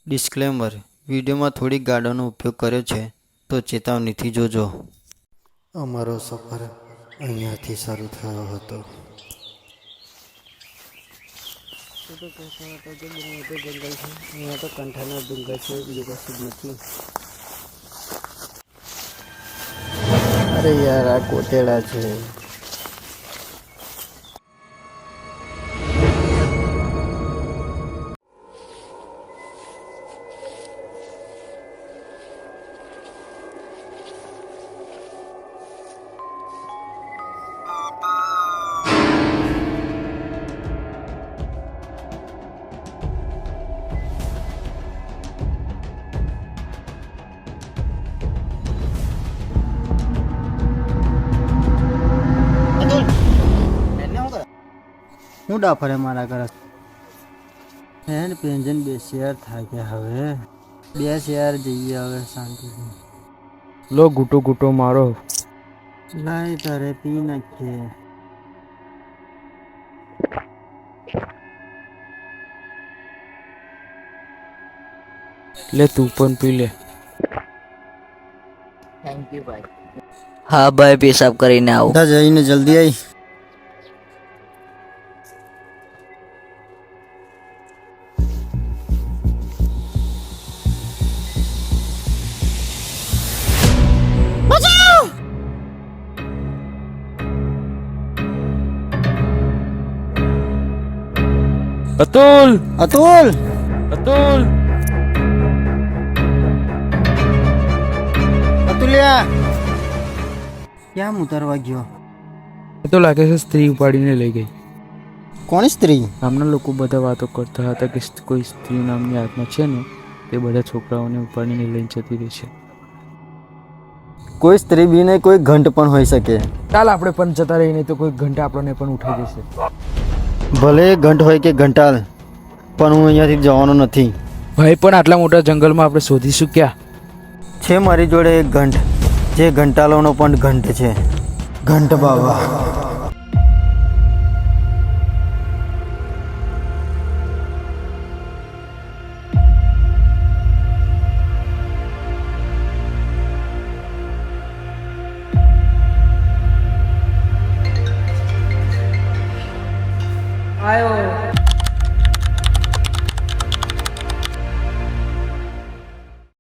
Disclaimer: વિડીયોમાં થોડીક ગાળોનો ઉપયોગ કર્યો છે, તો ચેતવણીથી જોજો. અમારો સફર અહીંયાથી શરૂ થયો હતો. તો કહેતા હતા કે બહુ મોટો જંગલ છે. અહીંયા તો કંઠાના ડુંગર છે, બીજું કશું જ નથી. અરે યાર, આ કોટેડા છે. હું ડાફરે મારા ઘરે હેન્ડ પેન્જન બે શેર થાય કે હવે બે શેર જઈએ હવે શાંતિથી. લો ગુટો ગુટો મારો. લાય તારે પી નાખીએ. લે તું પણ પી લે. થેન્ક યુ ભાઈ. હા ભાઈ, પેશાબ કરીને આવો. બધા જઈને જલ્દી આવી. અતુલ અતુલ, અતુલ અતુલ્યા ક્યાં ઉતરવા ગયો? એ તો લાગે છે સ્ત્રી ઉપાડીને લઈ ગઈ. કોણ સ્ત્રી? ગામના લોકો બધા વાતો કરતા હતા કે કોઈ સ્ત્રી નામની આત્મા છે ને, તે બધા છોકરાઓને ઉપાડીને લઈને જતી રહી છે. કોઈ સ્ત્રી બી નહીં, કોઈ ઘંટ પણ હોઈ શકે. ચાલ આપણે પણ જતા રહીને તો કોઈ ઘંટા આપણને પણ ઉઠાઈ જશે. ભલે ઘંટ હોય કે ઘંટાલ, પણ હું અહીંયાથી જવાનો નથી. ભાઈ પણ આટલા મોટા જંગલમાં આપણે શોધીશું ક્યાં? છે મારી જોડે એક ઘંટ, જે ઘંટાલોનો પણ ઘંટ છે. ઘંટ બાબા.